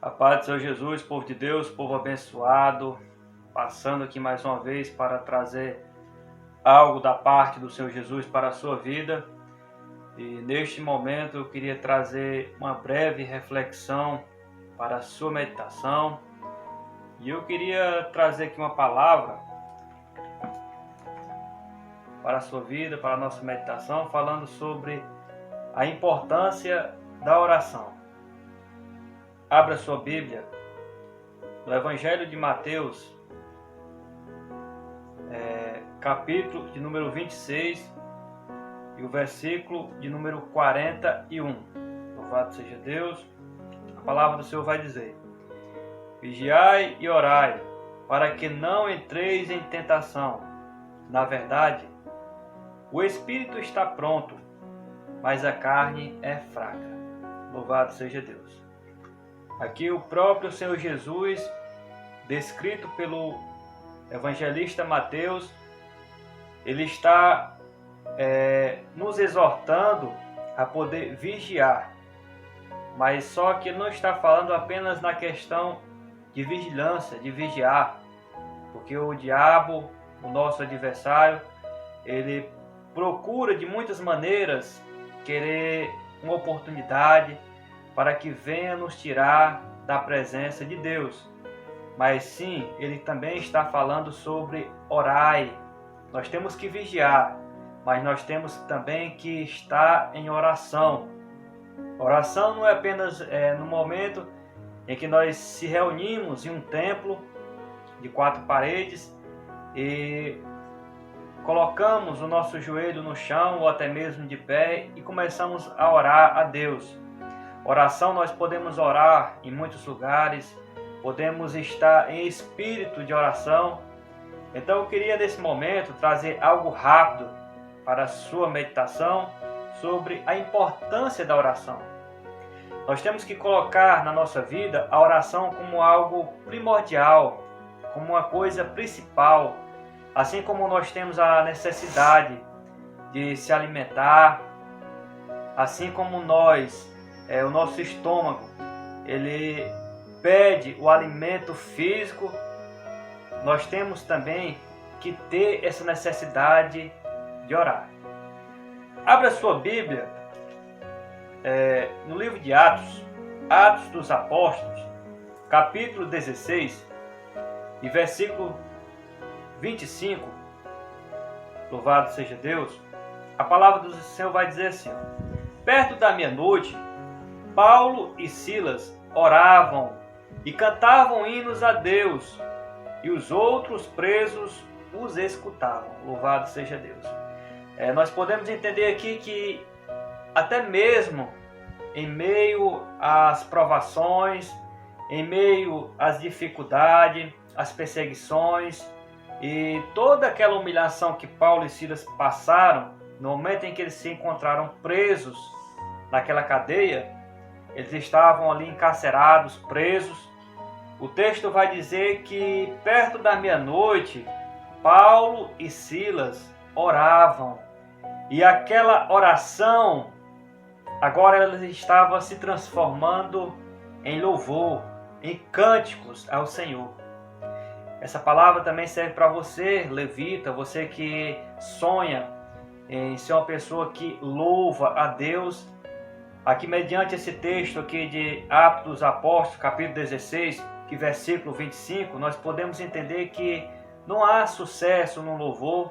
A paz do Senhor Jesus, povo de Deus, povo abençoado, passando aqui mais uma vez para trazer algo da parte do Senhor Jesus para a sua vida. E neste momento eu queria trazer uma breve reflexão para a sua meditação. E eu queria trazer aqui uma palavra para a sua vida, para a nossa meditação, falando sobre a importância da oração. Abra sua Bíblia no Evangelho de Mateus, capítulo de número 26 e o versículo de número 41. Louvado seja Deus. A palavra do Senhor vai dizer: Vigiai e orai, para que não entreis em tentação. Na verdade, o espírito está pronto, mas a carne é fraca. Louvado seja Deus. Aqui o próprio Senhor Jesus, descrito pelo evangelista Mateus, ele está nos exortando a poder vigiar. Mas só que ele não está falando apenas na questão de vigilância, de vigiar. Porque o diabo, o nosso adversário, ele procura de muitas maneiras querer uma oportunidade para que venha nos tirar da presença de Deus. Mas sim, ele também está falando sobre orai. Nós temos que vigiar, mas nós temos também que estar em oração. Oração não é apenas no momento em que nós se reunimos em um templo de 4 paredes e colocamos o nosso joelho no chão ou até mesmo de pé e começamos a orar a Deus. Oração nós podemos orar em muitos lugares, podemos estar em espírito de oração. Então eu queria nesse momento trazer algo rápido para a sua meditação sobre a importância da oração. Nós temos que colocar na nossa vida a oração como algo primordial, como uma coisa principal. Assim como nós temos a necessidade de se alimentar, assim como nós, o nosso estômago, ele pede o alimento físico, nós temos também que ter essa necessidade de orar. Abra sua Bíblia no livro de Atos, Atos dos Apóstolos, capítulo 16 e versículo 25, louvado seja Deus. A palavra do Senhor vai dizer assim: perto da meia-noite, Paulo e Silas oravam e cantavam hinos a Deus, e os outros presos os escutavam. Louvado seja Deus. Nós podemos entender aqui que até mesmo em meio às provações, em meio às dificuldades, às perseguições, e toda aquela humilhação que Paulo e Silas passaram, no momento em que eles se encontraram presos naquela cadeia, eles estavam ali encarcerados, presos. O texto vai dizer que perto da meia-noite, Paulo e Silas oravam. E aquela oração, agora ela estava se transformando em louvor, em cânticos ao Senhor. Essa palavra também serve para você, levita, você que sonha em ser uma pessoa que louva a Deus. Aqui, mediante esse texto aqui de Atos dos Apóstolos, capítulo 16, que versículo 25, nós podemos entender que não há sucesso no louvor,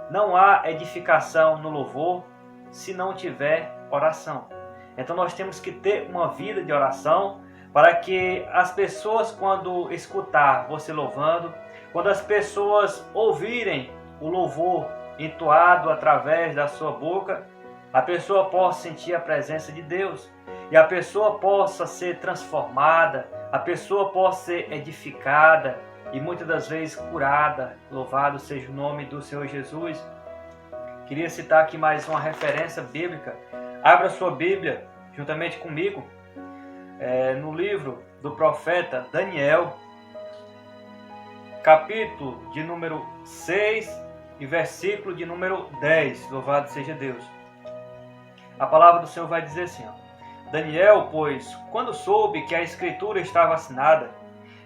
não há edificação no louvor, se não tiver oração. Então nós temos que ter uma vida de oração, para que as pessoas, quando escutar você louvando, quando as pessoas ouvirem o louvor entoado através da sua boca, a pessoa possa sentir a presença de Deus e a pessoa possa ser transformada, a pessoa possa ser edificada e muitas das vezes curada. Louvado seja o nome do Senhor Jesus. Queria citar aqui mais uma referência bíblica. Abra sua Bíblia juntamente comigo no livro do profeta Daniel, capítulo de número 6 e versículo de número 10. Louvado seja Deus. A palavra do Senhor vai dizer assim: Daniel, pois, quando soube que a escritura estava assinada,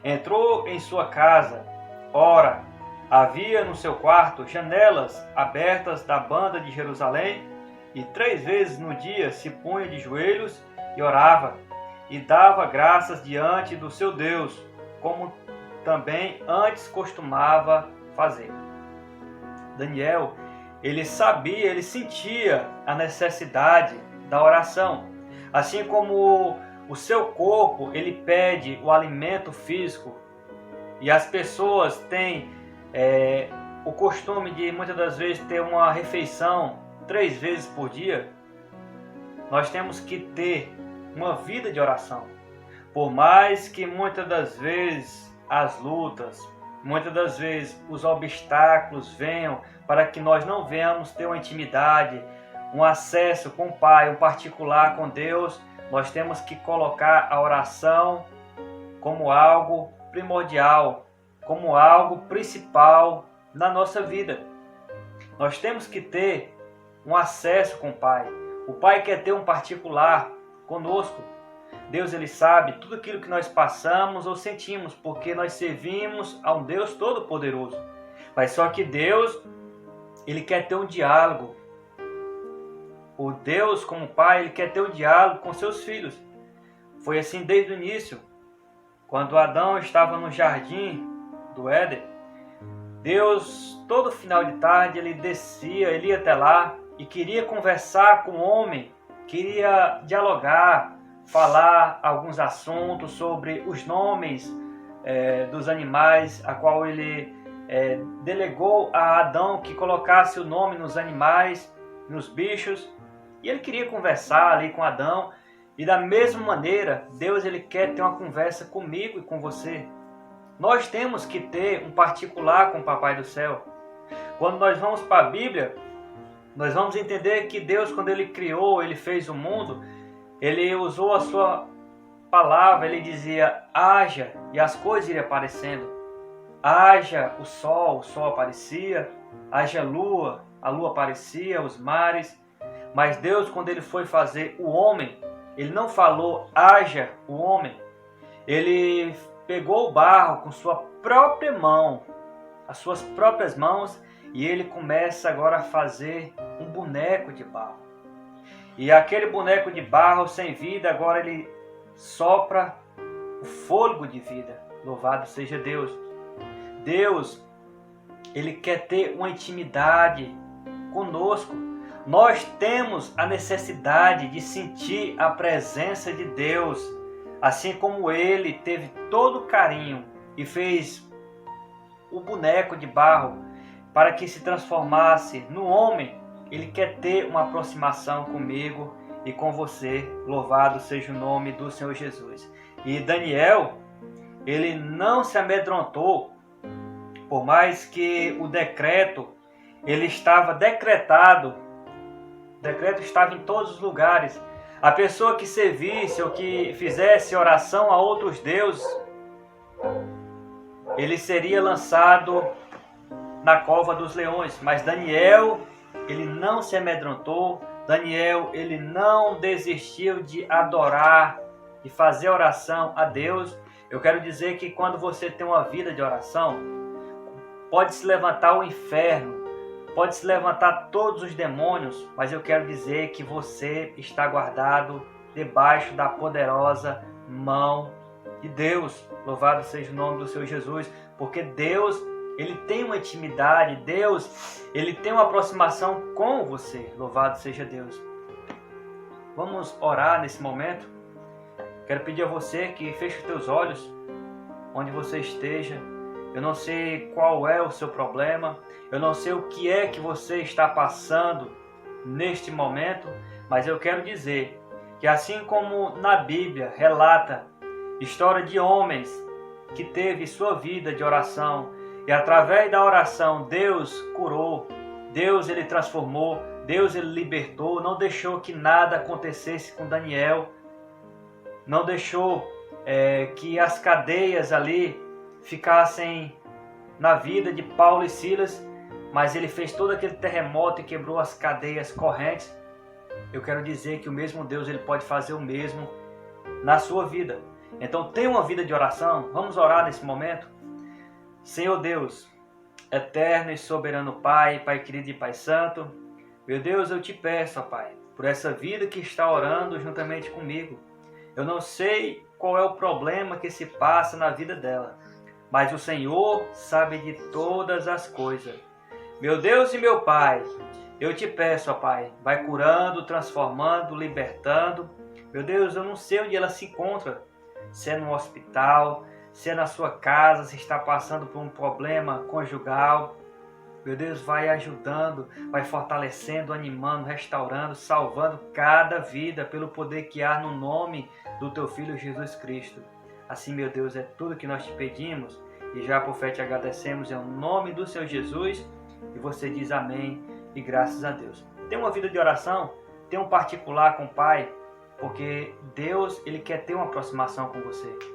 entrou em sua casa. Ora, havia no seu quarto janelas abertas da banda de Jerusalém, e 3 vezes no dia se punha de joelhos e orava, e dava graças diante do seu Deus, como também antes costumava fazer. Daniel, ele sabia, ele sentia a necessidade da oração. Assim como o seu corpo, ele pede o alimento físico, e as pessoas têm o costume de muitas das vezes ter uma refeição 3 vezes por dia, nós temos que ter uma vida de oração. Por mais que muitas das vezes as lutas, muitas das vezes os obstáculos venham para que nós não venhamos ter uma intimidade, um acesso com o Pai, um particular com Deus, nós temos que colocar a oração como algo primordial, como algo principal na nossa vida. Nós temos que ter um acesso com o Pai. O Pai quer ter um particular conosco. Deus, ele sabe tudo aquilo que nós passamos ou sentimos, porque nós servimos a um Deus Todo-Poderoso. Mas só que Deus, ele quer ter um diálogo. O Deus, como Pai, ele quer ter um diálogo com seus filhos. Foi assim desde o início. Quando Adão estava no jardim do Éden, Deus, todo final de tarde, ele descia, ele ia até lá e queria conversar com o homem, queria dialogar, falar alguns assuntos sobre os nomes dos animais, a qual ele delegou a Adão que colocasse o nome nos animais, nos bichos, e ele queria conversar ali com Adão. E da mesma maneira, Deus, ele quer ter uma conversa comigo e com você. Nós temos que ter um particular com o Papai do Céu. Quando nós vamos para a Bíblia, nós vamos entender que Deus, quando ele criou, ele fez o mundo, ele usou a sua palavra, ele dizia, haja, e as coisas iriam aparecendo. Haja o sol aparecia, haja a lua aparecia, os mares. Mas Deus, quando ele foi fazer o homem, ele não falou, haja o homem. Ele pegou o barro com sua própria mão, as suas próprias mãos, e ele começa agora a fazer um boneco de barro. E aquele boneco de barro sem vida, agora ele sopra o fôlego de vida. Louvado seja Deus. Deus, ele quer ter uma intimidade conosco. Nós temos a necessidade de sentir a presença de Deus, assim como ele teve todo o carinho e fez o boneco de barro para que se transformasse no homem. Ele quer ter uma aproximação comigo e com você. Louvado seja o nome do Senhor Jesus. E Daniel, ele não se amedrontou, por mais que o decreto, ele estava decretado, o decreto estava em todos os lugares. A pessoa que servisse ou que fizesse oração a outros deuses, ele seria lançado na cova dos leões. Mas Daniel, ele não se amedrontou. Daniel, ele não desistiu de adorar, de fazer oração a Deus. Eu quero dizer que quando você tem uma vida de oração, pode se levantar o inferno, pode se levantar todos os demônios, mas eu quero dizer que você está guardado debaixo da poderosa mão de Deus. Louvado seja o nome do Senhor Jesus, porque Deus, ele tem uma intimidade, Deus, ele tem uma aproximação com você. Louvado seja Deus. Vamos orar nesse momento. Quero pedir a você que feche os teus olhos, onde você esteja. Eu não sei qual é o seu problema, eu não sei o que é que você está passando neste momento, mas eu quero dizer que assim como na Bíblia relata história de homens que teve sua vida de oração, e através da oração Deus curou, Deus ele transformou, Deus ele libertou, não deixou que nada acontecesse com Daniel, não deixou que as cadeias ali ficassem na vida de Paulo e Silas, mas ele fez todo aquele terremoto e quebrou as cadeias correntes. eu quero dizer que o mesmo Deus ele pode fazer o mesmo na sua vida. Então tenha uma vida de oração. Vamos orar nesse momento? Senhor Deus, eterno e soberano Pai, Pai querido e Pai santo, meu Deus, eu te peço, ó Pai, por essa vida que está orando juntamente comigo. Eu não sei qual é o problema que se passa na vida dela, mas o Senhor sabe de todas as coisas. Meu Deus e meu Pai, eu te peço, ó Pai, vai curando, transformando, libertando. Meu Deus, eu não sei onde ela se encontra, se é no hospital, se é na sua casa, se está passando por um problema conjugal. Meu Deus, vai ajudando, vai fortalecendo, animando, restaurando, salvando cada vida pelo poder que há no nome do Teu Filho Jesus Cristo. Assim, meu Deus, é tudo que nós te pedimos e já por fé te agradecemos em nome do Senhor Jesus. E você diz amém e graças a Deus. Tem uma vida de oração, tem um particular com o Pai, porque Deus ele quer ter uma aproximação com você.